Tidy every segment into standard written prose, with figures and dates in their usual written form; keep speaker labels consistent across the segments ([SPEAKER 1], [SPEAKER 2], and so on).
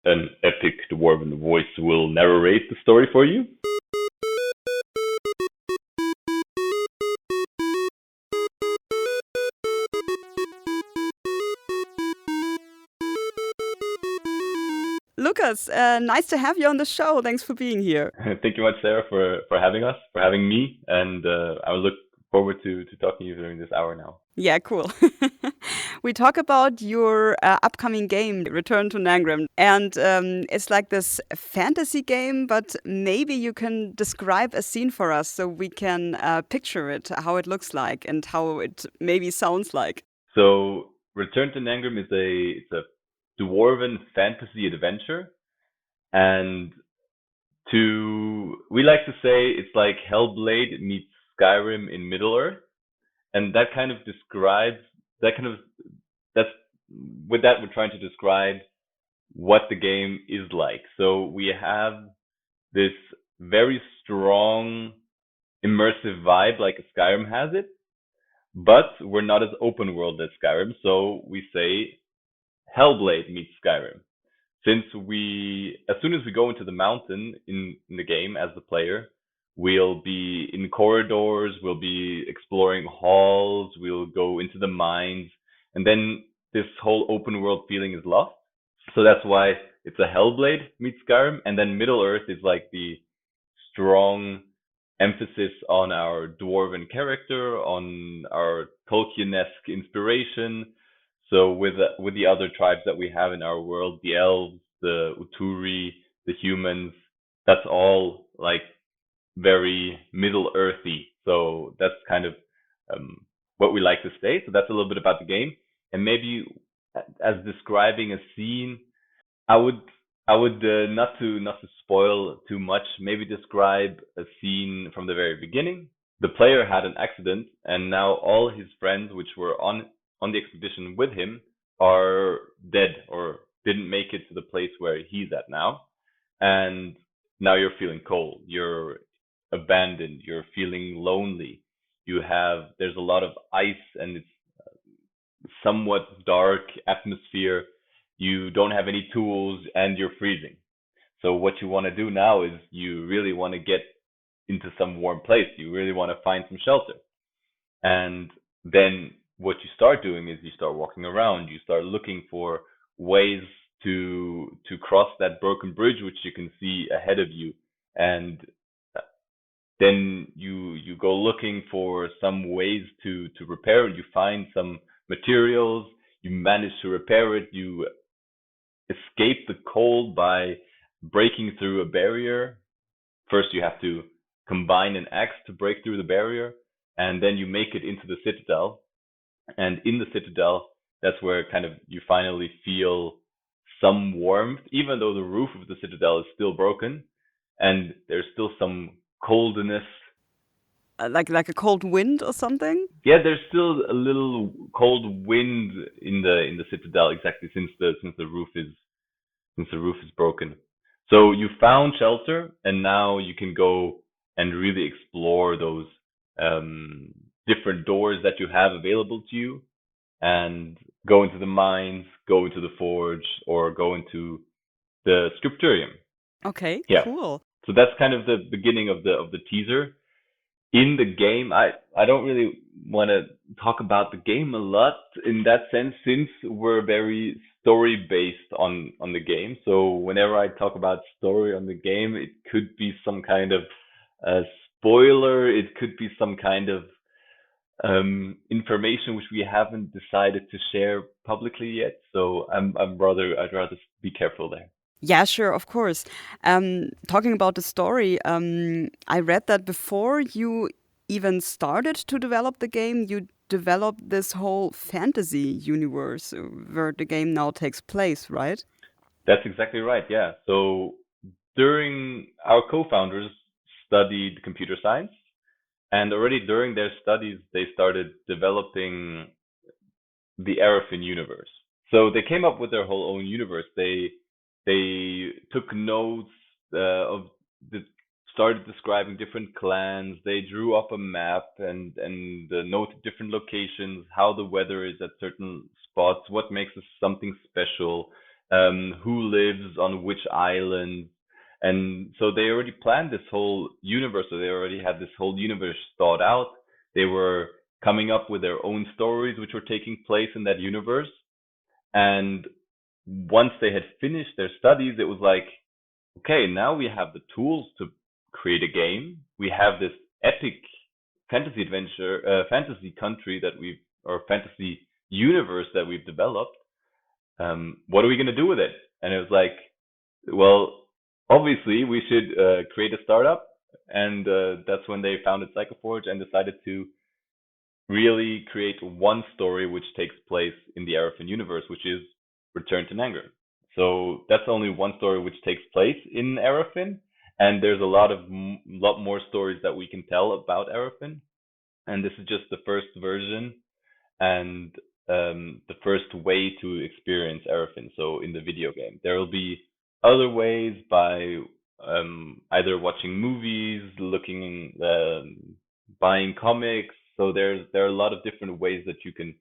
[SPEAKER 1] an epic dwarven voice will narrate the story for you.
[SPEAKER 2] Lukas, nice to have you on the show. Thanks for being here.
[SPEAKER 1] Thank you much, Sarah, for having us, for having me, and I look forward to talking to you during this hour now.
[SPEAKER 2] Yeah, cool. We talk about your upcoming game, Return to Nangrim, and it's like this fantasy game, but maybe you can describe a scene for us so we can picture it, how it looks like, and how it maybe sounds like.
[SPEAKER 1] So, Return to Nangrim is a dwarven fantasy adventure, and we like to say it's like Hellblade meets Skyrim in Middle Earth, and that kind of describes that's with that we're trying to describe what the game is like. So we have this very strong immersive vibe like Skyrim has it, but we're not as open world as Skyrim, so we say Hellblade meets Skyrim. Since as soon as we go into the mountain in the game as the player, we'll be in corridors, we'll be exploring halls, we'll go into the mines, and then this whole open world feeling is lost. So that's why it's a Hellblade meets Skyrim, and then Middle Earth is like the strong emphasis on our dwarven character, on our Tolkien-esque inspiration. So with the other tribes that we have in our world, the elves, the Uturi, the humans, that's all like very Middle Earthy. So that's kind of what we like to say. So that's a little bit about the game. And maybe as describing a scene, I would not to spoil too much. Maybe describe a scene from the very beginning. The player had an accident, and now all his friends, which were on the expedition with him, are dead or didn't make it to the place where he's at now. And now you're feeling cold. You're abandoned. You're feeling lonely. There's a lot of ice, and it's somewhat dark atmosphere. You don't have any tools, and you're freezing. So what you want to do now is you really want to get into some warm place. You really want to find some shelter. And then what you start doing is you start walking around. You start looking for ways to cross that broken bridge, which you can see ahead of you. And then you go looking for some ways to repair it. You find some materials. You manage to repair it. You escape the cold by breaking through a barrier. First, you have to combine an axe to break through the barrier, and then you make it into the citadel. And in the citadel, that's where kind of you finally feel some warmth, even though the roof of the citadel is still broken, and there's still some coldness.
[SPEAKER 2] Like a cold wind or something?
[SPEAKER 1] Yeah, there's still a little cold wind in the citadel, exactly, since the roof is broken. So you found shelter, and now you can go and really explore those different doors that you have available to you, and go into the mines, go into the forge, or go into the scriptorium.
[SPEAKER 2] Okay,
[SPEAKER 1] Yeah.
[SPEAKER 2] cool.
[SPEAKER 1] So that's kind of the beginning of the teaser. In the game, I don't really want to talk about the game a lot in that sense, since we're very story based on the game. So whenever I talk about story on the game, it could be some kind of spoiler. It could be some kind of information which we haven't decided to share publicly yet. So I'd rather be careful there.
[SPEAKER 2] Yeah, sure, of course. Talking about the story, I read that before you even started to develop the game, you developed this whole fantasy universe where the game now takes place, right?
[SPEAKER 1] That's exactly right. Yeah. So during our co-founders studied computer science, and already during their studies, they started developing the Arafin universe. So they came up with their whole own universe. They took notes started describing different clans. They drew up a map and noted different locations, how the weather is at certain spots, what makes us something special. who lives on which island. And so they already planned this whole universe, so they already had this whole universe thought out. They were coming up with their own stories, which were taking place in that universe. And once they had finished their studies, it was like, okay, now we have the tools to create a game. We have this epic fantasy adventure, fantasy country that we've, or fantasy universe that we've developed. What are we going to do with it? And it was like, well, obviously we should create a startup. And that's when they founded Sycoforge and decided to really create one story which takes place in the Arafin universe, which is Return to Nangrim. So that's only one story which takes place in Arafin, and there's a lot more stories that we can tell about Arafin. And this is just the first version and the first way to experience Arafin. So in the video game, there will be other ways by either watching movies, looking, buying comics. So there are a lot of different ways that you can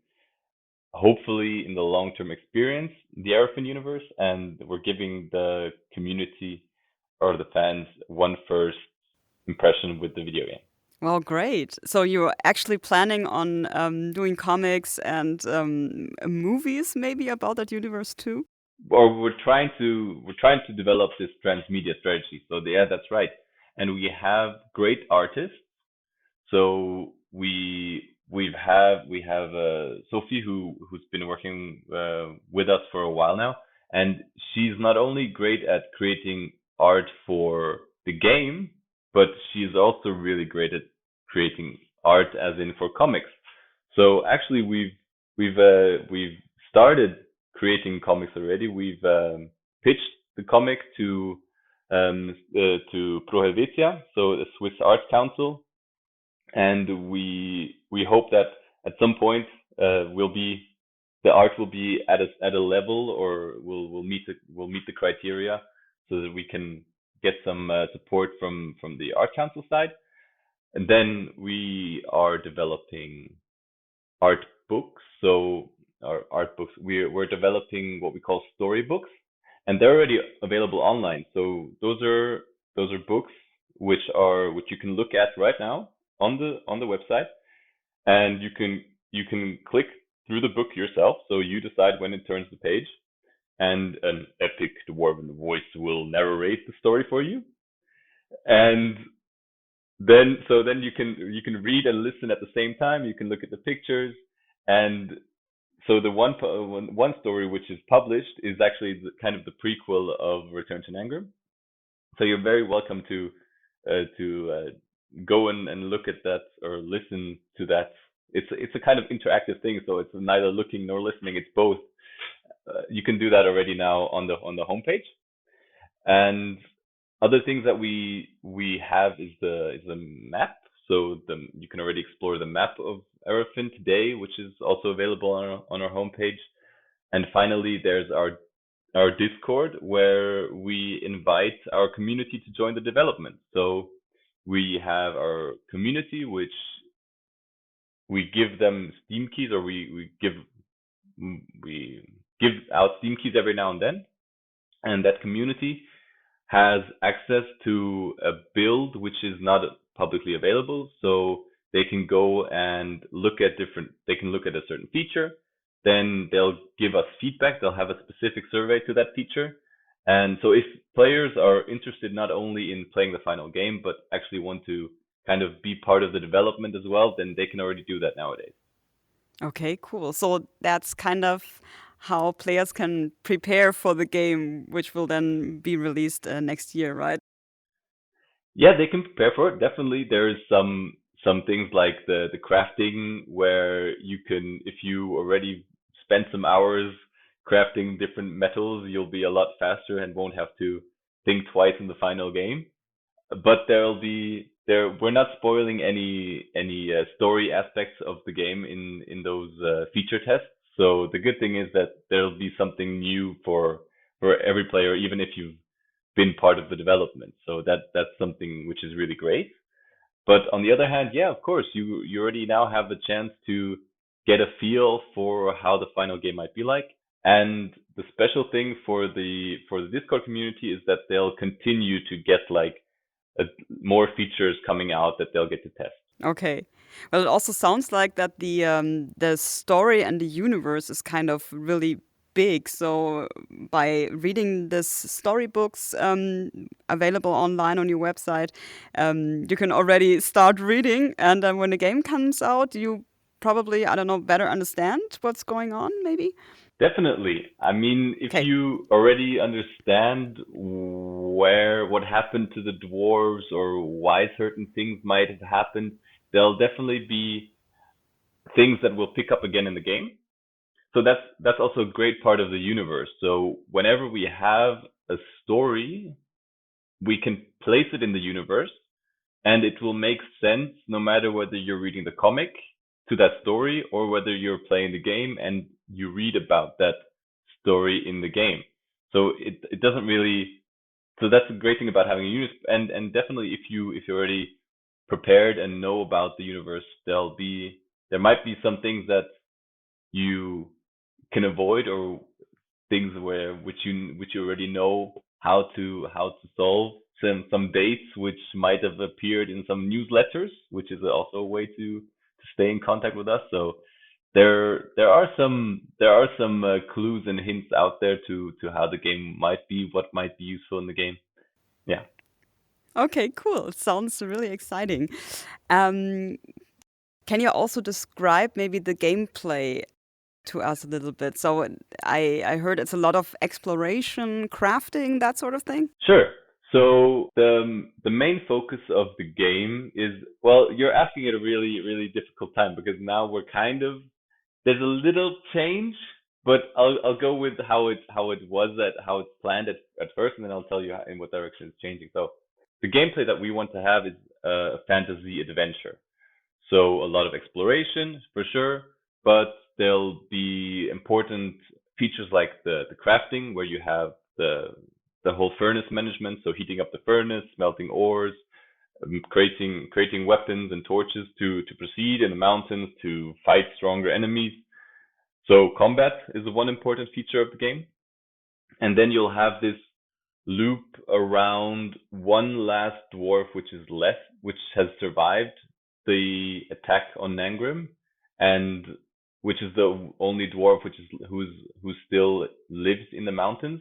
[SPEAKER 1] hopefully in the long term experience the Arafin universe, and we're giving the community or the fans one first impression with the video game.
[SPEAKER 2] Well, great. So you're actually planning on doing comics and movies maybe about that universe too?
[SPEAKER 1] Or we're trying to develop this transmedia strategy. So yeah, that's right. And we have great artists. So we have Sophie who's been working with us for a while now, and she's not only great at creating art for the game, but she's also really great at creating art as in for comics. So actually we've started creating comics already. We've pitched the comic to Pro Helvetia, so the Swiss Arts Council, and we hope that at some point the art will be at a level, or will meet the criteria, so that we can get some support from the art council side. And then we are developing art books. So our art books, we're developing what we call storybooks, and they're already available online. So those are books which you can look at right now on the website, and you can click through the book yourself. So you decide when it turns the page, and an epic dwarven voice will narrate the story for you. And then you can read and listen at the same time. You can look at the pictures, and so the one story which is published is actually kind of the prequel of Return to Nangrim. So you're very welcome to go and look at that or listen to that. It's a kind of interactive thing, so it's neither looking nor listening. It's both. You can do that already now on the homepage. And other things that we have is the map. So you can already explore the map of Arafin today, which is also available on our homepage. And finally, there's our Discord, where we invite our community to join the development. So we have our community, which we give them Steam keys, or we give out Steam keys every now and then, and that community has access to a build which is not publicly available. So they can go and look at a certain feature, then they'll give us feedback. They'll have a specific survey to that feature. And so if players are interested not only in playing the final game, but actually want to kind of be part of the development as well, then they can already do that nowadays.
[SPEAKER 2] Okay, cool. So that's kind of how players can prepare for the game, which will then be released next year, right?
[SPEAKER 1] Yeah, they can prepare for it. Definitely, there's some things like the crafting, where you can, if you already spent some hours crafting different metals, you'll be a lot faster and won't have to think twice in the final game. But we're not spoiling any story aspects of the game in those feature tests. So the good thing is that there'll be something new for every player, even if you've been part of the development. So that's something which is really great. But on the other hand, yeah, of course, you already now have the chance to get a feel for how the final game might be like. And the special thing for the Discord community is that they'll continue to get like more features coming out that they'll get to test.
[SPEAKER 2] Okay. Well, it also sounds like that the story and the universe is kind of really big. So by reading this storybooks available online on your website, you can already start reading, and then when the game comes out, you probably, I don't know, better understand what's going on, maybe?
[SPEAKER 1] Definitely. I mean, if
[SPEAKER 2] Okay.
[SPEAKER 1] you already understand what happened to the dwarves or why certain things might have happened, there'll definitely be things that will pick up again in the game. So that's also a great part of the universe. So whenever we have a story, we can place it in the universe, and it will make sense no matter whether you're reading the comic to that story or whether you're playing the game and you read about that story in the game. So it doesn't really. So that's a great thing about having a universe, and definitely if you're already prepared and know about the universe, there might be some things that you can avoid, or things which you already know how to solve, some dates which might have appeared in some newsletters, which is also a way to stay in contact with us. So there are some clues and hints out there to how the game might be, what might be useful in the game. Yeah.
[SPEAKER 2] Okay, cool. Sounds really exciting. Um, can you also describe maybe the gameplay to us a little bit? So I heard it's a lot of exploration, crafting, that sort of thing.
[SPEAKER 1] Sure. So the main focus of the game is, well, you're asking at a really really difficult time, because now we're kind of, there's a little change, but I'll go with how it's planned at first, and then I'll tell you in what direction it's changing. So the gameplay that we want to have is a fantasy adventure. So a lot of exploration for sure, but there'll be important features like the crafting, where you have the whole furnace management, so heating up the furnace, smelting ores, creating weapons and torches to proceed in the mountains to fight stronger enemies. So combat is the one important feature of the game. And then you'll have this loop around one last dwarf which has survived the attack on Nangrim, and which is the only dwarf who still lives in the mountains.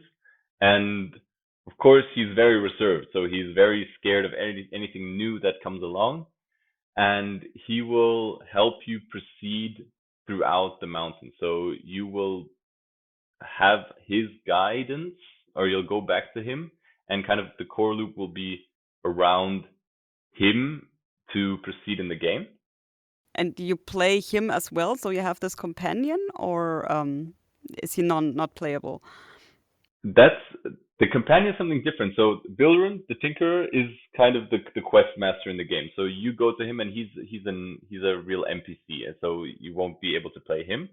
[SPEAKER 1] And of course, he's very reserved, so he's very scared of anything new that comes along, and he will help you proceed throughout the mountain. So you will have his guidance, or you'll go back to him, and kind of the core loop will be around him to proceed in the game.
[SPEAKER 2] And you play him as well, so you have this companion, or is he not playable?
[SPEAKER 1] That's the companion is something different. So Bilrun, the Tinkerer, is kind of the quest master in the game. So you go to him, and he's a real NPC, and so you won't be able to play him.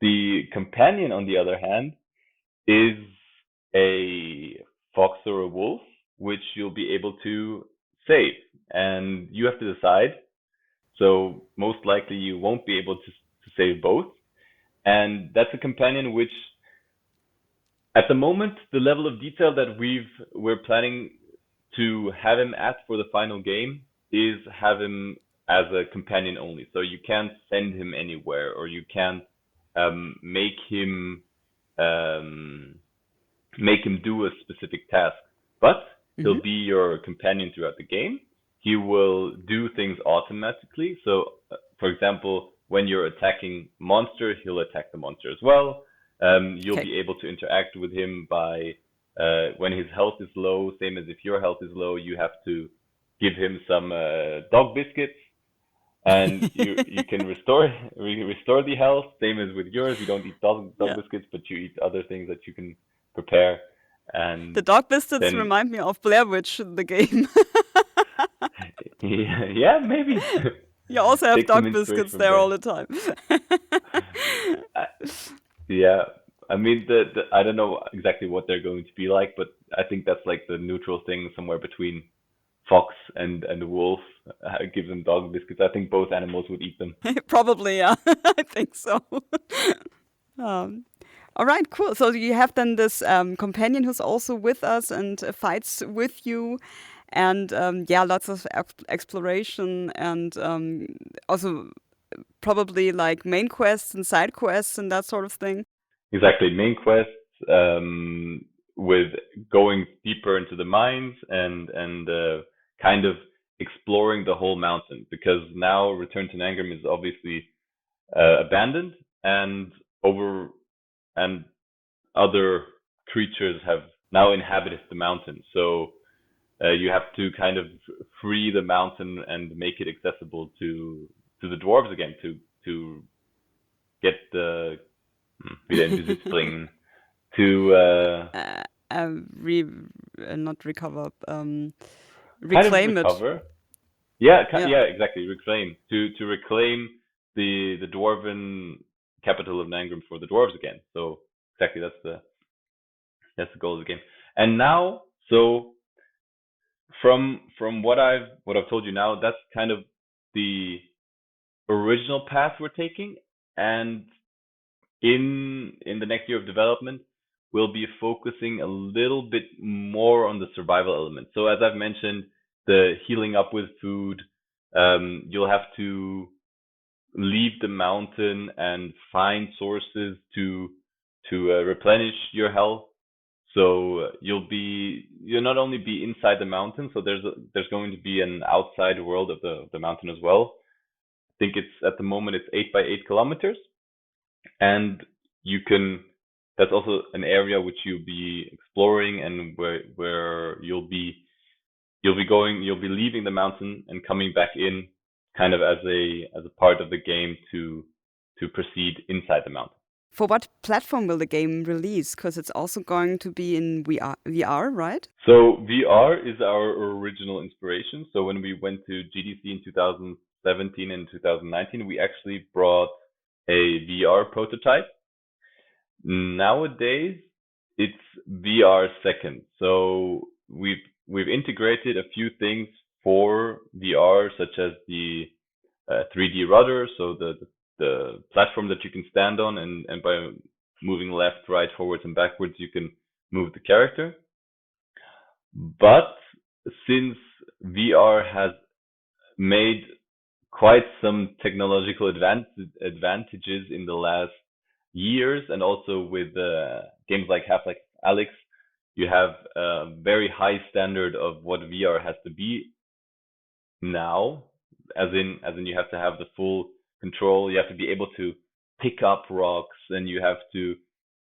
[SPEAKER 1] The companion, on the other hand, is a fox or a wolf, which you'll be able to save, and you have to decide. So most likely you won't be able to save both, and that's a companion which, at the moment, the level of detail that we're planning to have him at for the final game is have him as a companion only. So you can't send him anywhere, or you can't make him do a specific task. But he'll be your companion throughout the game. He will do things automatically. So, for example, when you're attacking monster, he'll attack the monster as well. You'll
[SPEAKER 2] Okay.
[SPEAKER 1] be able to interact with him by when his health is low, same as if your health is low, you have to give him some dog biscuits, and you can restore the health, same as with yours. You don't eat dog
[SPEAKER 2] Yeah.
[SPEAKER 1] biscuits, but you eat other things that you can prepare,
[SPEAKER 2] The
[SPEAKER 1] and
[SPEAKER 2] dog biscuits
[SPEAKER 1] then
[SPEAKER 2] remind me of Blair Witch, the game.
[SPEAKER 1] yeah, maybe
[SPEAKER 2] You also have
[SPEAKER 1] take some
[SPEAKER 2] dog
[SPEAKER 1] inspiration
[SPEAKER 2] biscuits
[SPEAKER 1] from
[SPEAKER 2] there
[SPEAKER 1] there.
[SPEAKER 2] all the time.
[SPEAKER 1] Uh, Yeah, I mean I don't know exactly what they're going to be like, but I think that's like the neutral thing somewhere between fox and the wolf. Give them dog biscuits. I think both animals would eat them.
[SPEAKER 2] Probably, yeah. I think so. Um, All right, cool. So you have then this companion who's also with us and fights with you, and yeah, lots of exploration and also probably like main quests and side quests and that sort of thing.
[SPEAKER 1] Exactly, main quests with going deeper into the mines and kind of exploring the whole mountain, because now Return to Nangrim is obviously abandoned, and over and other creatures have now inhabited the mountain. So you have to kind of free the mountain and make it accessible to the dwarves again, to get the wieder in Besitz bringen, to
[SPEAKER 2] Uh, uh, re not recover,
[SPEAKER 1] kind of
[SPEAKER 2] reclaim it.
[SPEAKER 1] recover. Yeah,
[SPEAKER 2] Yeah.
[SPEAKER 1] yeah, exactly. Reclaim, to reclaim the dwarven capital of Nangrim for the dwarves again. So exactly, that's the goal of the game. And now, so from what I've told you now, that's kind of the original path we're taking. And in the next year of development, we'll be focusing a little bit more on the survival element. So as I've mentioned, the healing up with food, you'll have to leave the mountain and find sources to replenish your health. So you'll not only be inside the mountain, so there's going to be an outside world of the mountain as well. I think it's at the moment it's 8 by 8 kilometers, and you can that's also an area which you'll be exploring, and where you'll be leaving the mountain and coming back in, kind of as a part of the game to proceed inside the mountain.
[SPEAKER 2] For what platform will the game release? Because it's also going to be in VR, right?
[SPEAKER 1] So VR is our original inspiration. So when we went to GDC in 2017 and 2019, we actually brought a VR prototype. Nowadays, it's VR second. So we've integrated a few things for VR, such as the 3D rudder, so the platform that you can stand on, and by moving left, right, forwards, and backwards, you can move the character. But since VR has made quite some technological advantages in the last years, and also with games like Half-Life Alyx, you have a very high standard of what VR has to be now, as in you have to have the full control, you have to be able to pick up rocks, and you have to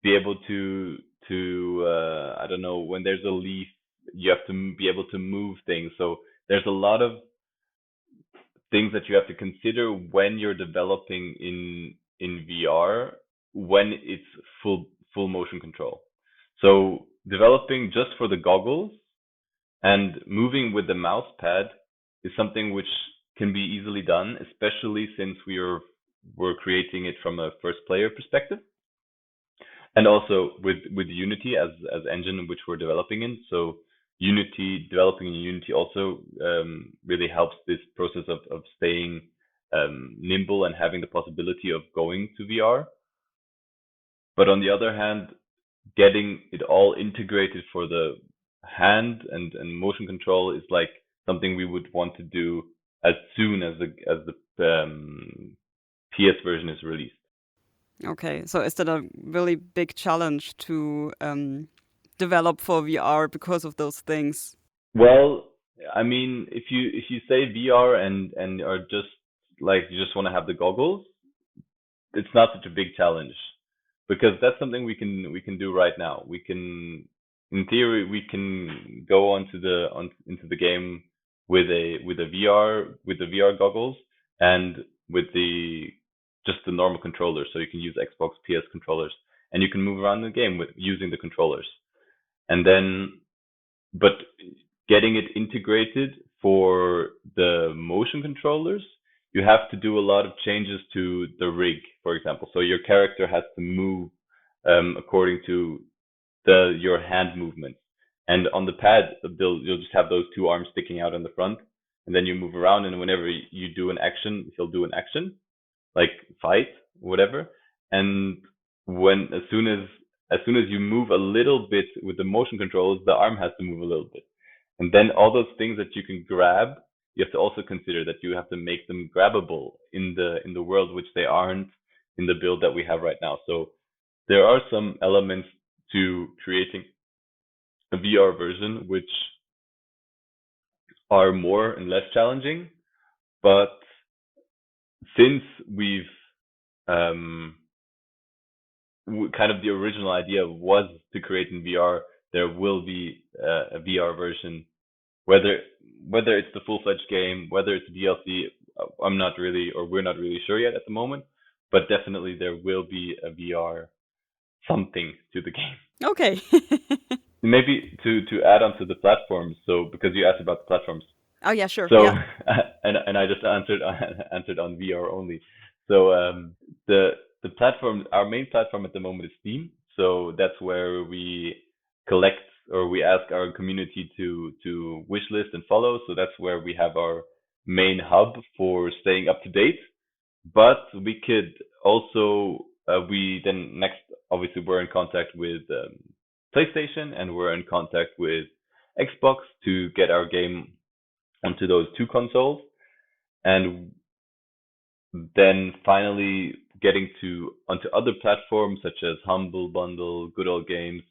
[SPEAKER 1] be able to I don't know, when there's a leaf, you have to be able to move things. So there's a lot of things that you have to consider when you're developing in VR, when it's full motion control. So developing just for the goggles and moving with the mouse pad is something which can be easily done, especially since we're creating it from a first player perspective, and also with Unity as engine which we're developing in. So Unity, developing in Unity also really helps this process of staying nimble and having the possibility of going to VR. But on the other hand, getting it all integrated for the hand and motion control is like something we would want to do as soon as the PS version is released.
[SPEAKER 2] Okay, so is that a really big challenge to develop for VR because of those things?
[SPEAKER 1] Well, I mean, if you say VR and are just like you just want to have the goggles, it's not such a big challenge, because that's something we can do right now. In theory, we can go into the game with the VR goggles, and with the just the normal controllers. So you can use Xbox PS controllers, and you can move around the game with using the controllers. And then, but getting it integrated for the motion controllers, you have to do a lot of changes to the rig, for example. So your character has to move according to your hand movements. And on the pad, you'll just have those two arms sticking out on the front, and then you move around. And whenever you do an action, he'll do an action, like fight, whatever. And when as soon as you move a little bit with the motion controls, the arm has to move a little bit. And then all those things that you can grab, you have to also consider that you have to make them grabbable in the world, which they aren't in the build that we have right now. So there are some elements to creating a VR version which are more and less challenging, but since we've um, kind of the original idea was to create in VR, there will be a VR version, whether whether it's the full-fledged game, whether it's DLC. I'm not really, or we're not really sure yet at the moment, but definitely there will be a VR something to the game.
[SPEAKER 2] Okay.
[SPEAKER 1] Maybe to add on to the platforms, so because you asked about the platforms,
[SPEAKER 2] Oh, yeah, sure.
[SPEAKER 1] so
[SPEAKER 2] Yeah.
[SPEAKER 1] and I just answered on VR only. So the the platform, our main platform at the moment is Steam. So that's where we collect, or we ask our community to wish list and follow. So that's where we have our main hub for staying up to date. But we could also we then next, obviously we're in contact with PlayStation, and we're in contact with Xbox to get our game onto those two consoles, and then finally getting to onto other platforms such as Humble Bundle, Good Old Games.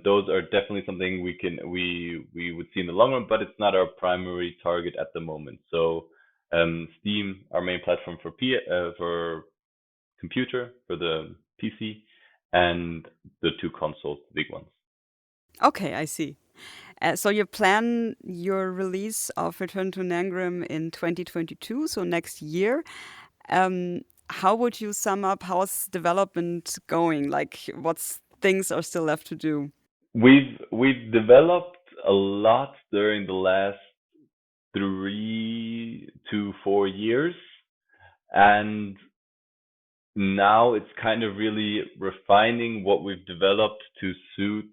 [SPEAKER 1] Those are definitely something we would see in the long run, but it's not our primary target at the moment. So Steam, our main platform for for computer, for the PC, and the two consoles, the big ones.
[SPEAKER 2] Okay, I see. So you plan your release of Return to Nangrim in 2022, so next year. Um, how would you sum up how's development going? Like, what's things are still left to do?
[SPEAKER 1] We've developed a lot during the last 3 to 4 years, and now it's kind of really refining what we've developed to suit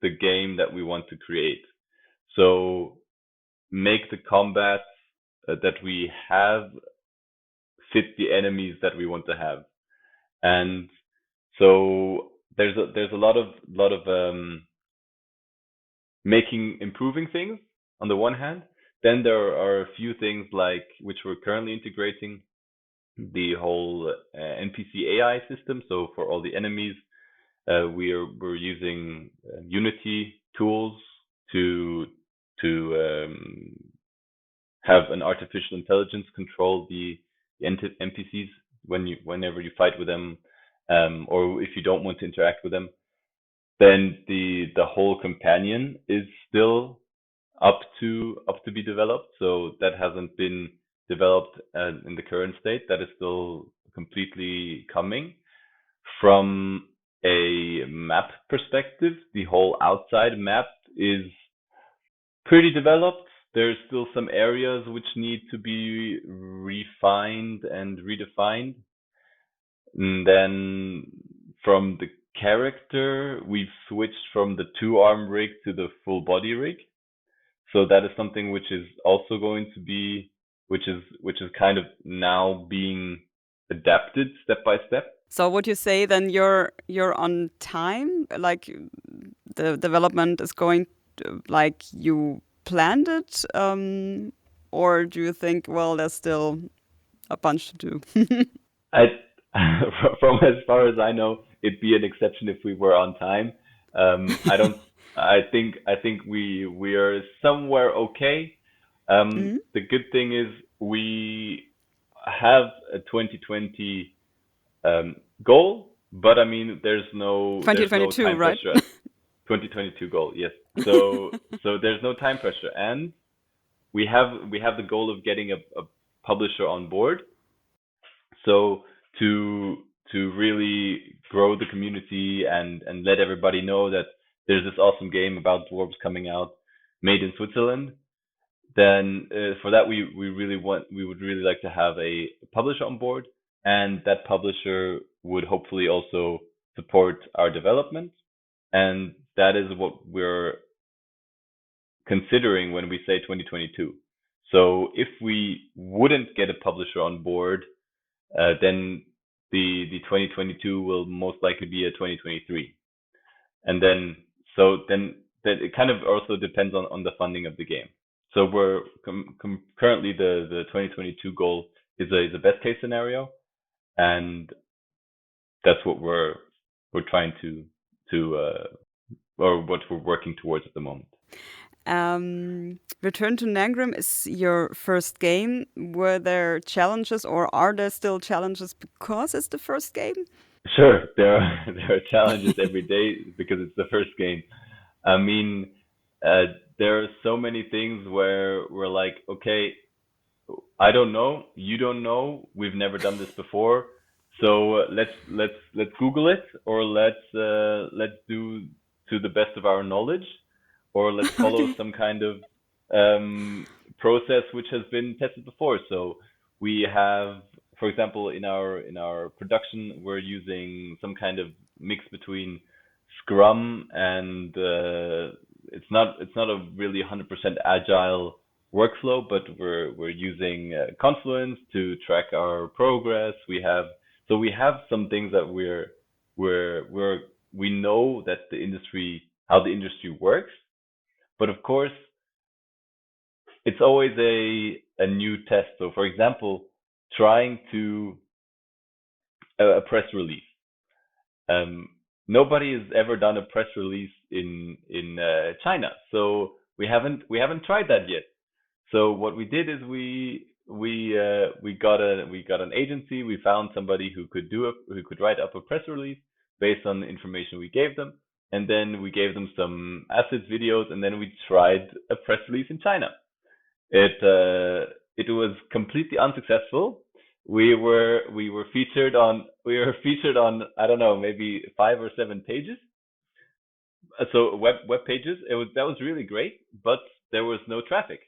[SPEAKER 1] the game that we want to create. So make the combat that we have fit the enemies that we want to have. And so there's a lot of making improving things on the one hand. Then there are a few things like which we're currently integrating, the whole NPC AI system. So for all the enemies, we're using Unity tools to have an artificial intelligence control the NPCs whenever you fight with them, or if you don't want to interact with them. Then the whole companion is still up to be developed. So that hasn't been developed in the current state. That is still completely coming. From a map perspective, the whole outside map is pretty developed. There's still some areas which need to be refined and redefined. And then from the character, we've switched from the two arm rig to the full body rig. So that is something which is also going to be, which is kind of now being adapted step by step.
[SPEAKER 2] So would you say then you're on time? Like the development is going like you planned it, or do you think, well, there's still a bunch to do?
[SPEAKER 1] I, from as far as I know, it'd be an exception if we were on time. I don't. I think we are somewhere okay.
[SPEAKER 2] Mhm.
[SPEAKER 1] The good thing is we have a 2020 goal, but I mean, there's no
[SPEAKER 2] 2022,
[SPEAKER 1] time
[SPEAKER 2] right?
[SPEAKER 1] pressure at 2022 goal. Yes. So there's no time pressure, and we have the goal of getting a publisher on board. So to really grow the community and let everybody know that there's this awesome game about dwarves coming out, made in Switzerland, then for that we would really like to have a publisher on board, and that publisher would hopefully also support our development, and that is what we're considering when we say 2022. So if we wouldn't get a publisher on board, then the 2022 will most likely be a 2023. And then so then that it kind of also depends on the funding of the game. So we're currently the 2022 goal is a best case scenario, and that's what we're trying to or what we're working towards at the moment.
[SPEAKER 2] Return to Nangrim is your first game. Were there challenges, or are there still challenges because it's the first game?
[SPEAKER 1] Sure, there are challenges every day because it's the first game. I mean, there are so many things where we're like, okay, I don't know, you don't know, we've never done this before, so let's Google it, or let's do to the best of our knowledge, or let's follow
[SPEAKER 2] Okay.
[SPEAKER 1] some kind of process which has been tested before. So we have, for example, in our production, we're using some kind of mix between Scrum and it's not a really 100% agile workflow, but we're using Confluence to track our progress. We have some things that we know that how the industry works, but of course it's always a new test. So for example, trying to a press release. Um, Nobody has ever done a press release in China, so we haven't tried that yet. So what we did is we got an agency. We found somebody who could write up a press release based on the information we gave them, and then we gave them some assets, videos, and then we tried a press release in China. It was completely unsuccessful. We were featured on I don't know, maybe 5 or 7 pages, so web pages. That was really great, but there was no traffic.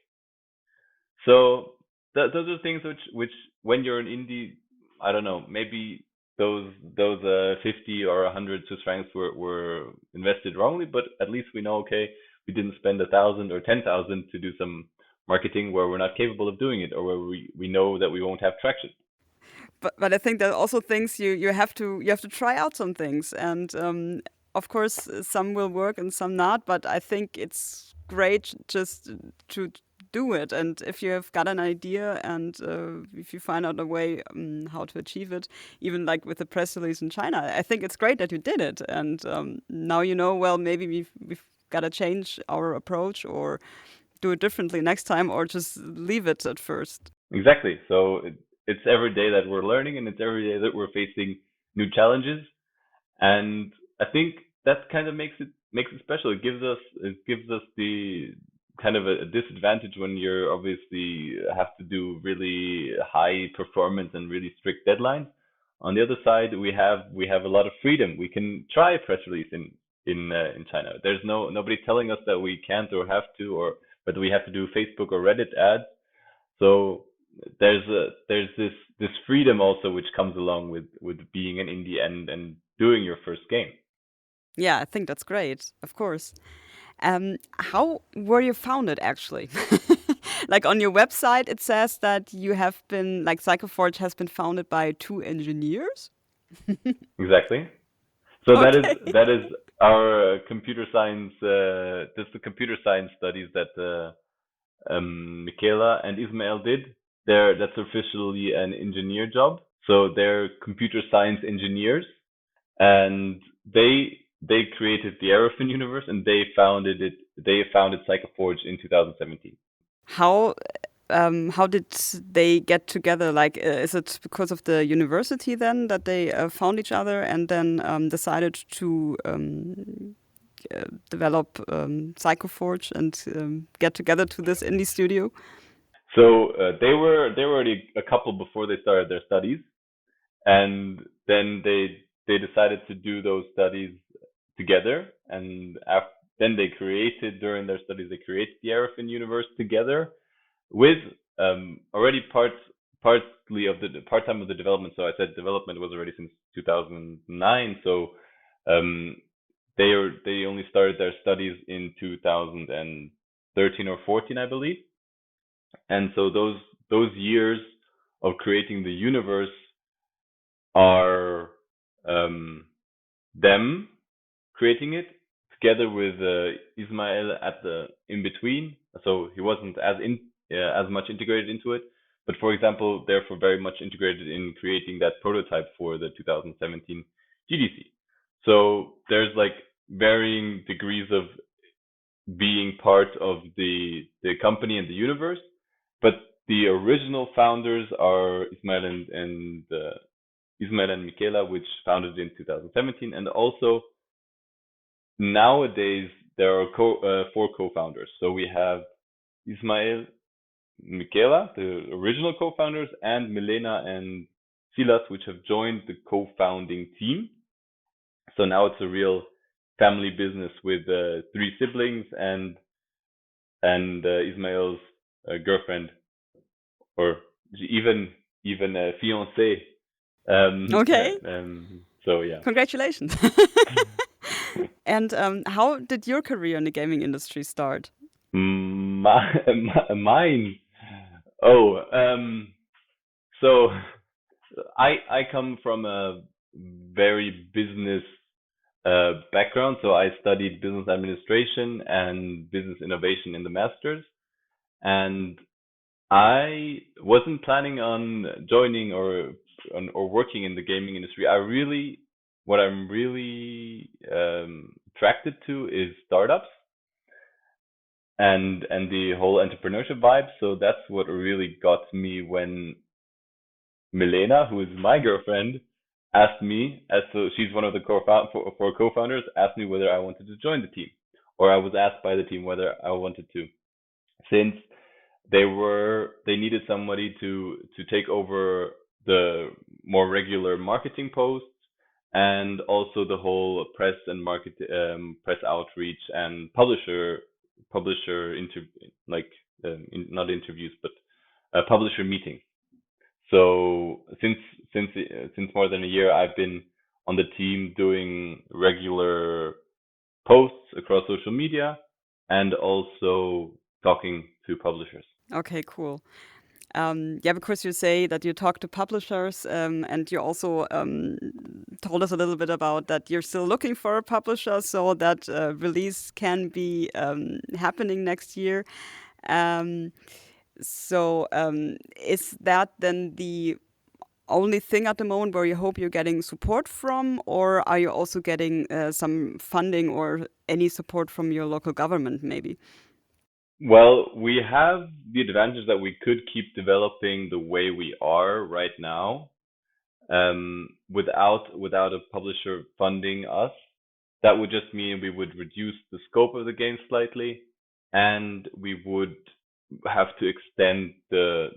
[SPEAKER 1] So those are things which when you're an indie, I don't know, maybe those 50 or 100 Swiss francs were invested wrongly, but at least we know, okay, we didn't spend 1,000 or 10,000 to do some marketing where we're not capable of doing it, or where we know that we won't have traction.
[SPEAKER 2] But I think there are also things you have to try out some things, and of course some will work and some not. But I think it's great just to do it, and if you have got an idea and if you find out a way how to achieve it, even like with the press release in China, I think it's great that you did it, and now you know. Well, maybe we've got to change our approach or do it differently next time, or just leave it at first.
[SPEAKER 1] Exactly. So it's every day that we're learning, and it's every day that we're facing new challenges. And I think that kind of makes it special. It gives us the kind of a disadvantage when you're obviously have to do really high performance and really strict deadlines. On the other side, we have a lot of freedom. We can try a press release in China. There's nobody telling us that we can't or have to, or whether we have to do Facebook or Reddit ads. So there's this freedom also which comes along with being an indie and doing your first game.
[SPEAKER 2] Yeah, I think that's great, of course. How were you founded actually? Like on your website, it says that you have been, like, Sycoforge has been founded by two engineers.
[SPEAKER 1] Exactly. So that is
[SPEAKER 2] Okay.
[SPEAKER 1] that is our computer science. That's the computer science studies that Michaela and Ismael did. That's officially an engineer job. So they're computer science engineers, and they created the Aerofin universe, and they founded it. They founded Psychoforge in 2017.
[SPEAKER 2] How how did they get together? Like, is it because of the university then that they found each other and then decided to develop Sycoforge and get together to this indie studio?
[SPEAKER 1] So they were already a couple before they started their studies, and then they decided to do those studies together. And then they created during their studies they created the Aerofin universe together with already partly of the part time of the development. So I said development was already since 2009. So um, they only started their studies in 2013 or 14, I believe. And so those years of creating the universe are them creating it together with Ismail at the in between. So he wasn't as much integrated into it, but for example, therefore very much integrated in creating that prototype for the 2017 GDC. So there's like varying degrees of being part of the company and the universe, but the original founders are Ismail and Michaela, which founded in 2017, and also nowadays there are four co-founders. So we have Ismail, Michaela, the original co-founders, and Milena and Silas, which have joined the co-founding team. So now it's a real family business with three siblings and Ismail's girlfriend, or even a fiance.
[SPEAKER 2] Okay,
[SPEAKER 1] So yeah.
[SPEAKER 2] congratulations. And how did your career in the gaming industry start?
[SPEAKER 1] Mine. Oh, so I come from a very business background. So I studied business administration and business innovation in the masters, and I wasn't planning on joining or working in the gaming industry. What I'm really attracted to is startups and the whole entrepreneurship vibe. So that's what really got me when Milena, who is my girlfriend, asked me, so she's one of the four co-founders, asked me whether I wanted to join the team, or I was asked by the team whether I wanted to, since they needed somebody to take over the more regular marketing posts and also the whole press and press outreach and publisher not interviews, but publisher meetings. So since more than a year, I've been on the team doing regular posts across social media and also talking to publishers.
[SPEAKER 2] Okay, cool. Yeah, because you say that you talk to publishers, and you also told us a little bit about that you're still looking for a publisher, so that release can be happening next year. Um, so is that then the only thing at the moment where you hope you're getting support from, or are you also getting some funding or any support from your local government, maybe?
[SPEAKER 1] Well, we have the advantage that we could keep developing the way we are right now, without a publisher funding us. That would just mean we would reduce the scope of the game slightly, and we would have to extend the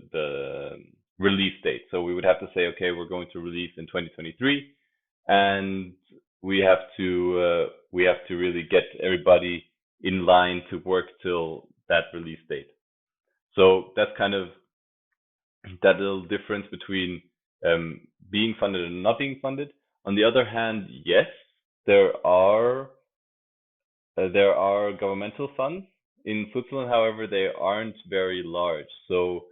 [SPEAKER 1] release date. So we would have to say, okay, we're going to release in 2023, and we have to really get everybody in line to work till that release date. So that's kind of that little difference between being funded and not being funded. On the other hand, yes, there are governmental funds in Switzerland. However, they aren't very large. So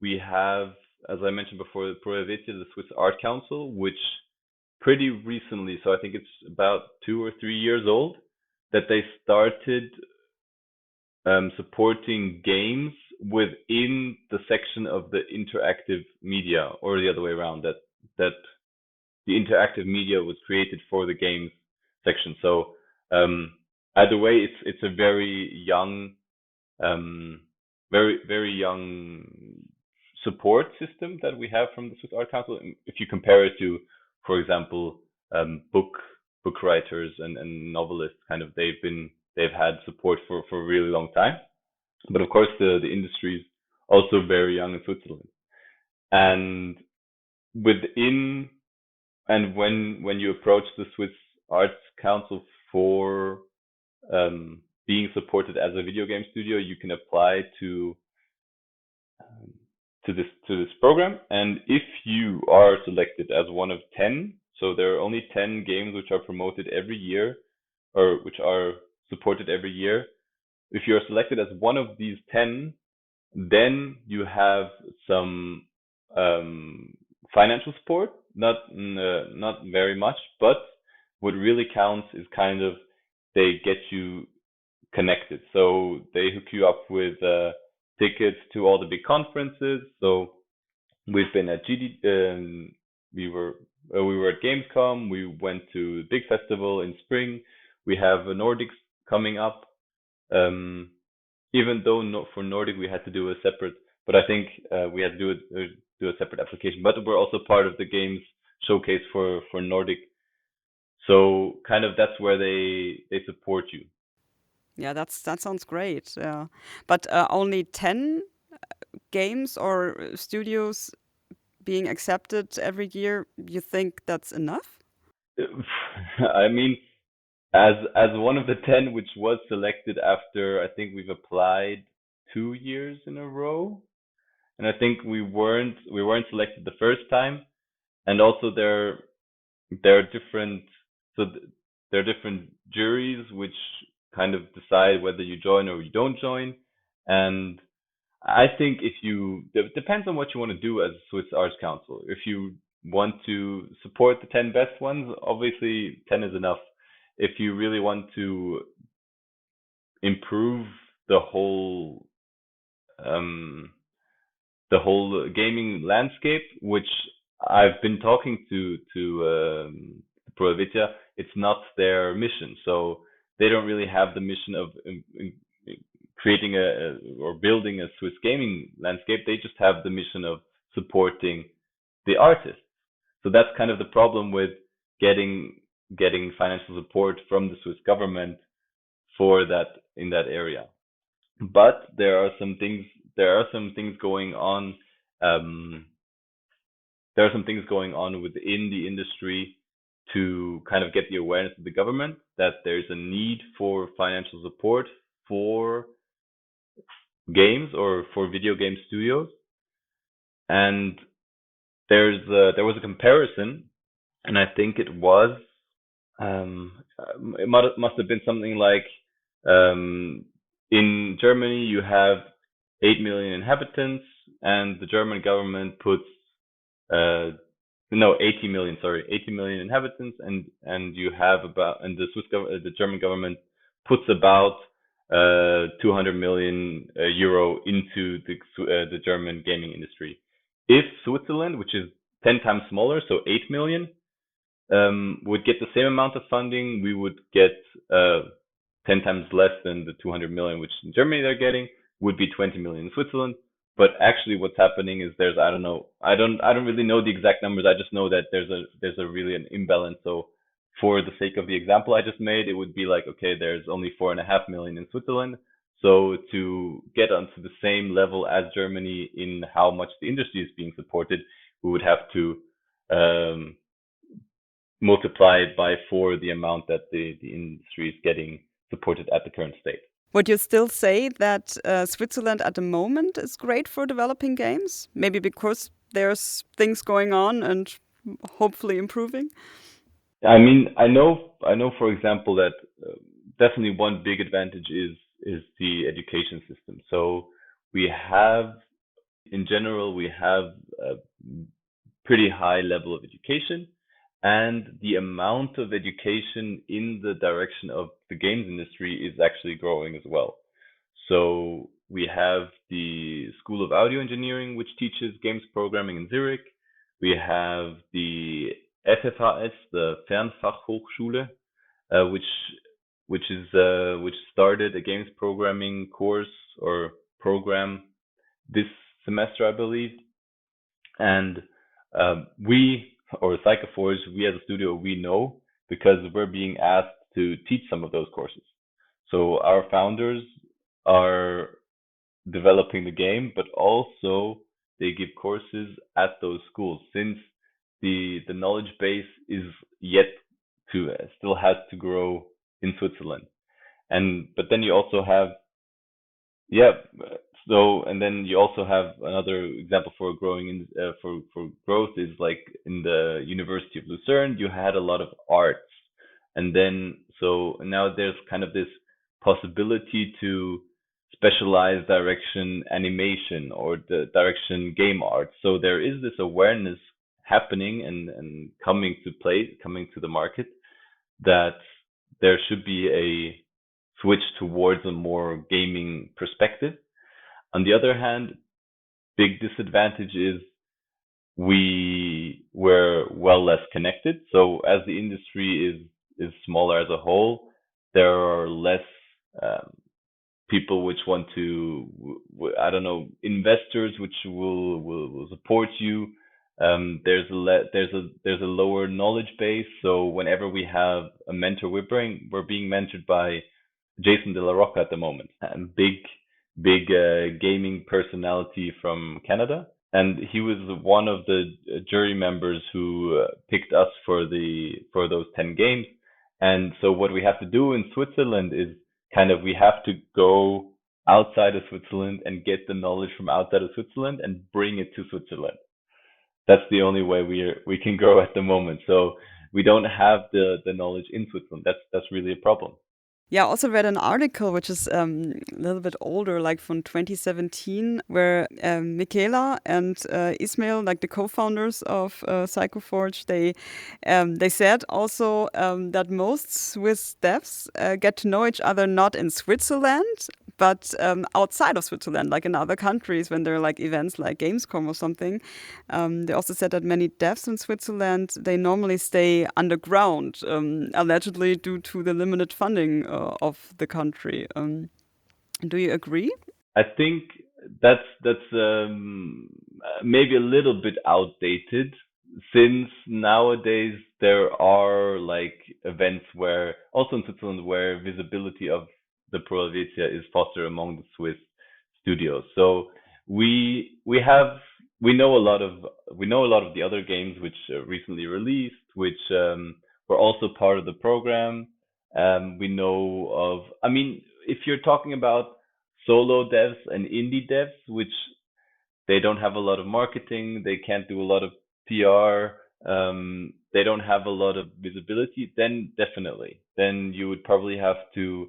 [SPEAKER 1] we have, as I mentioned before, the Pro Helvetia, the Swiss Art Council, which pretty recently, so I think it's about 2 or 3 years old, that they started supporting games within the section of the interactive media, or the other way around, that the interactive media was created for the games section. So either way, it's a very young, very young support system that we have from the Swiss Art Council. If you compare it to, for example, book writers and novelists, kind of they've had support for a really long time. But of course, the industry is also very young in Switzerland. And within and when you approach the Swiss Arts Council for being supported as a video game studio, you can apply to this program. And if you are selected as one of 10, so there are only 10 games which are promoted every year, or which are supported every year. If you're selected as one of these 10, then you have some financial support not very much. But what really counts is kind of they get you connected. So they hook you up with tickets to all the big conferences. So we've been at GD. We were at Gamescom. We went to the big festival in spring. We have a Nordics coming up. Um, Even though for Nordic we had to do a separate, but I think we had to do a separate application. But we're also part of the games showcase for Nordic. So kind of that's where they support you.
[SPEAKER 2] Yeah, that sounds great. Yeah, but only 10 games or studios being accepted every year. You think that's enough?
[SPEAKER 1] I mean, as one of the 10 which was selected after I think we've applied 2 years in a row, and I think we weren't selected the first time, and also there are different so there are different juries which kind of decide whether you join or you don't join. And I think if you it depends on what you want to do as a Swiss Arts Council. If you want to support the 10 best ones, obviously 10 is enough. If you really want to improve the whole um gaming landscape, which I've been talking to Provitia, it's not their mission. So they don't really have the mission of creating or building a Swiss gaming landscape. They just have the mission of supporting the artists. So that's kind of the problem with getting financial support from the Swiss government for that in that area. But there are some things going on. Um, there are some things going on within the industry to kind of get the awareness of the government that there's a need for financial support for games or for video game studios. And there was a comparison, and I think it was it must have been something like in Germany you have 8 million inhabitants, and the German government puts uh, no 80 million, sorry, 80 million inhabitants, and you have about and the German government puts about 200 million euro into the German gaming industry. If Switzerland, which is 10 times smaller, so 8 million, would get the same amount of funding, we would get 10 times less than the 200 million, which in Germany they're getting, would be 20 million in Switzerland. But actually, what's happening is there's I don't know, I don't really know the exact numbers. I just know that there's a really an imbalance. So for the sake of the example I just made, it would be like, okay, there's only 4.5 million in Switzerland. So to get onto the same level as Germany in how much the industry is being supported, we would have to um, multiply it by four the amount that the industry is getting supported at the current state.
[SPEAKER 2] Would you still say that Switzerland at the moment is great for developing games? Maybe because there's things going on and hopefully improving?
[SPEAKER 1] I mean, I know, for example, that definitely one big advantage is the education system. So we have, in general, we have a pretty high level of education, and the amount of education in the direction of the games industry is actually growing as well. So we have the School of Audio Engineering, which teaches games programming in Zurich. We have the FFHS, the Fernfachhochschule, which which started a games programming course or program this semester, I believe. And we, or Sycoforge, we as a studio, we know because we're being asked to teach some of those courses. So our founders are developing the game, but also they give courses at those schools since the knowledge base is yet to still has to grow in Switzerland. And but then you also have yeah. So, and then you also have another example for growing in for growth is like in the University of Lucerne, you had a lot of arts, and then so now there's kind of this possibility to specialize direction animation or the direction game art. So there is this awareness happening and coming to the market, that there should be a switch towards a more gaming perspective. On the other hand, big disadvantage is we were well less connected. So as the industry is smaller as a whole, there are less people which want to, I don't know, investors which will support you. There's a lower knowledge base. So whenever we have a mentor, we're being mentored by Jason De La Rocca at the moment, and big gaming personality from Canada, and he was one of the jury members who picked us for those 10 games. And so what we have to do in Switzerland is kind of, we have to go outside of Switzerland and get the knowledge from outside of Switzerland and bring it to Switzerland. That's the only way we can grow at the moment. So we don't have the knowledge in Switzerland. That's really a problem.
[SPEAKER 2] Yeah, I also read an article which is a little bit older, like from 2017, where Michaela and Ismail, like the co-founders of Sycoforge, they said also that most Swiss devs get to know each other not in Switzerland, but outside of Switzerland, like in other countries, when there are like events like Gamescom or something. They also said that many devs in Switzerland, they normally stay underground, allegedly due to the limited funding of the country. Do you agree?
[SPEAKER 1] I think that's maybe a little bit outdated, since nowadays there are like events where also in Switzerland where visibility of the Pro Helvetia is fostered among the Swiss studios. So we know a lot of the other games which recently released, which were also part of the program. We know of, I mean, if you're talking about solo devs and indie devs, which they don't have a lot of marketing, they can't do a lot of PR, they don't have a lot of visibility, then definitely, then you would probably have to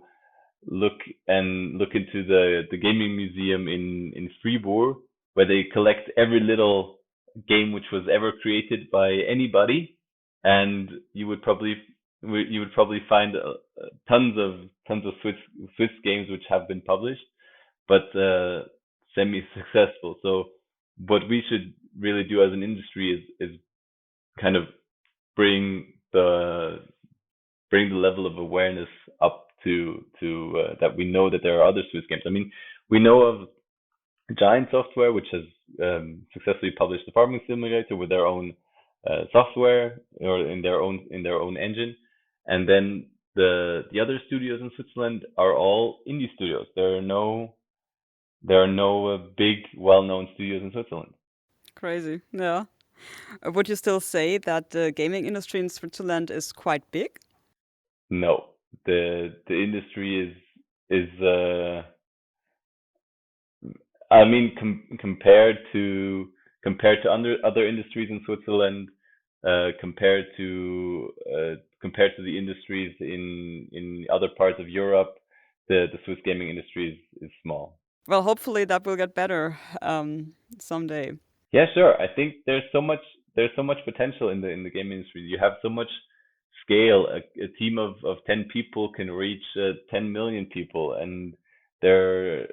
[SPEAKER 1] look into the gaming museum in Fribourg, where they collect every little game which was ever created by anybody, and you would probably find tons of Swiss games which have been published, but semi-successful. So what we should really do as an industry is kind of bring the level of awareness up to that we know that there are other Swiss games. I mean, we know of Giant Software, which has successfully published the Farming Simulator with their own software, or in their own engine, and then the other studios in Switzerland are all indie studios. There are no big well-known studios in Switzerland.
[SPEAKER 2] Crazy, yeah. Would you still say that the gaming industry in Switzerland is quite big?
[SPEAKER 1] No, the industry is I mean, compared to other industries in Switzerland, compared to the industries in other parts of Europe, the Swiss gaming industry is small.
[SPEAKER 2] Well, hopefully that will get better someday.
[SPEAKER 1] Yeah, sure. I think there's so much potential in the gaming industry. You have so much scale. A team of 10 people can reach 10 million people, and there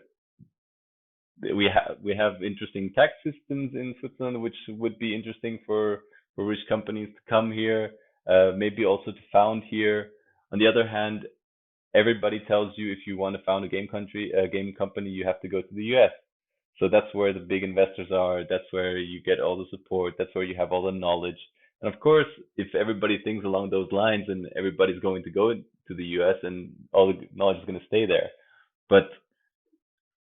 [SPEAKER 1] we have interesting tax systems in Switzerland, which would be interesting for rich companies to come here, maybe also to found here. On the other hand, everybody tells you if you want to found a game company, you have to go to the US. So that's where the big investors are. That's where you get all the support. That's where you have all the knowledge. And of course, if everybody thinks along those lines, and everybody's going to go to the US, and all the knowledge is going to stay there. But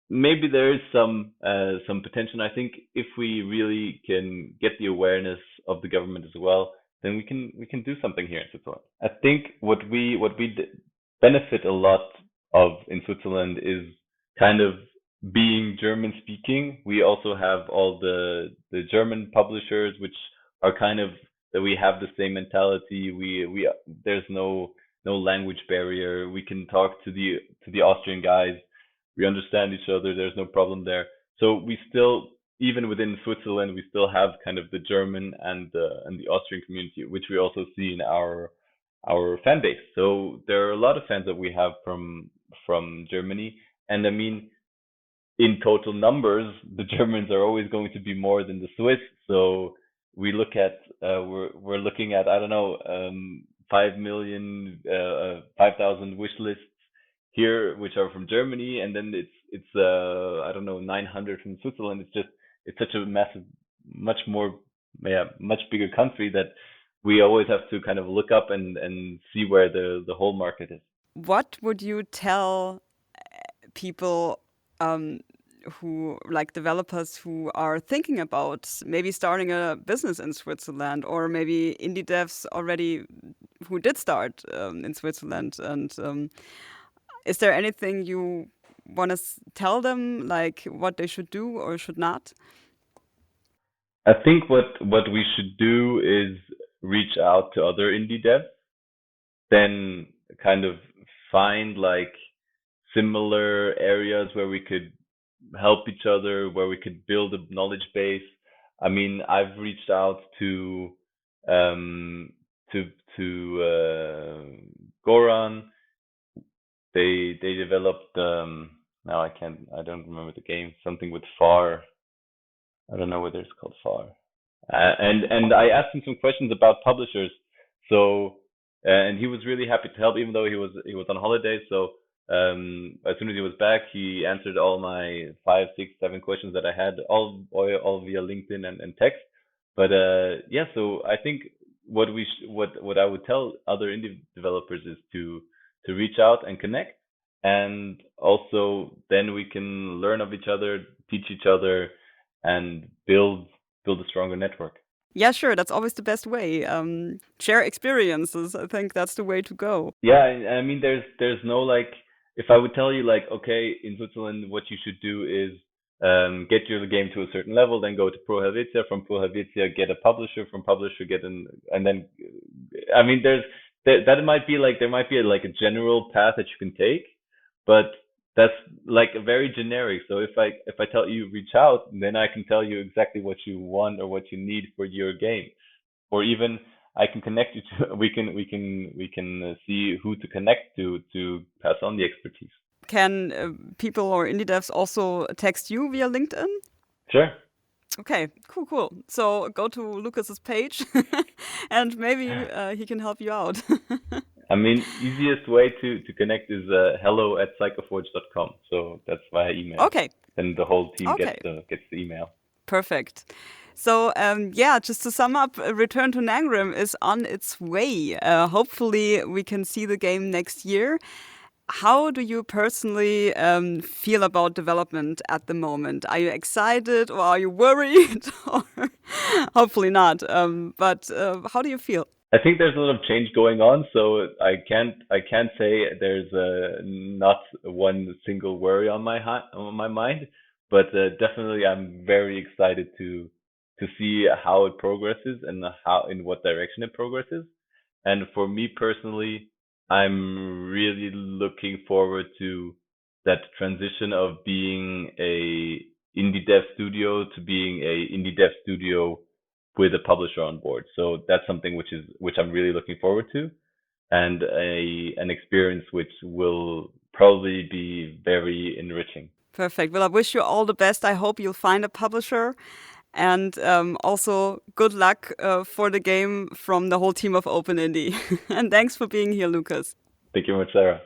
[SPEAKER 1] maybe there is some potential. I think if we really can get the awareness of the government as well, then we can do something here in Switzerland. I think what we benefit a lot of in Switzerland is kind of being German speaking. We also have all the German publishers, which are kind of, that we have the same mentality. We there's no language barrier. We can talk to the Austrian guys. We understand each other. There's no problem there. So we still even within Switzerland, we still have kind of the German and the Austrian community, which we also see in our fan base. So there are a lot of fans that we have from Germany, and I mean, in total numbers, the Germans are always going to be more than the Swiss. So we look at we're looking at, I don't know, 5 million 5,000 wish lists here, which are from Germany, and then it's I don't know, 900 from Switzerland. It's such a massive, much more, yeah, much bigger country that we always have to kind of look up and see where the whole market is.
[SPEAKER 2] What would you tell people who, like developers who are thinking about maybe starting a business in Switzerland, or maybe indie devs already who did start in Switzerland? And is there anything you want to tell them, like what they should do or should not?
[SPEAKER 1] I think what we should do is reach out to other indie devs, then kind of find like similar areas where we could help each other, where we could build a knowledge base. I mean, I've reached out um to Goran. They developed now I don't remember the game, something with Far. I don't know whether it's called Far. And I asked him some questions about publishers. So and he was really happy to help, even though he was on holiday. So as soon as he was back, he answered all my 5, 6, 7 questions that I had, all via LinkedIn and text. But yeah, so I think what I would tell other indie developers is to reach out and connect, and also then we can learn of each other, teach each other, and build a stronger network.
[SPEAKER 2] Yeah, sure. That's always the best way. Share experiences. I think that's the way to go.
[SPEAKER 1] Yeah, I mean, there's no like, if I would tell you like, okay, in Switzerland, what you should do is get your game to a certain level, then go to Pro Helvetia, from Pro Helvetia get a publisher, from publisher get an, and then, I mean, that might be like, there might be like a general path that you can take, but that's like very generic. So if I tell you reach out, then I can tell you exactly what you want or what you need for your game, or even I can connect you to. We can see who to connect to pass on the expertise.
[SPEAKER 2] Can people or indie devs also text you via LinkedIn?
[SPEAKER 1] Sure.
[SPEAKER 2] Okay, cool. So go to Lucas's page and maybe he can help you out.
[SPEAKER 1] I mean, easiest way to connect is hello@sycoforge.com. So that's via email.
[SPEAKER 2] Okay.
[SPEAKER 1] Then the whole team
[SPEAKER 2] Okay.
[SPEAKER 1] gets the email.
[SPEAKER 2] Perfect. So yeah, just to sum up, Return to Nangrim is on its way. Hopefully, we can see the game next year. How do you personally feel about development at the moment? Are you excited or are you worried? Or hopefully not. But how do you feel?
[SPEAKER 1] I think there's a lot of change going on, so I can't say there's not one single worry on my mind, but definitely I'm very excited to see how it progresses and how in what direction it progresses. And for me personally, I'm really looking forward to that transition of being a indie dev studio to being a indie dev studio with a publisher on board. So that's something which I'm really looking forward to, and an experience which will probably be very enriching.
[SPEAKER 2] Perfect. Well, I wish you all the best. I hope you'll find a publisher. And also, good luck for the game from the whole team of Open Indie. And thanks for being here, Lukas.
[SPEAKER 1] Thank you very much, Sarah.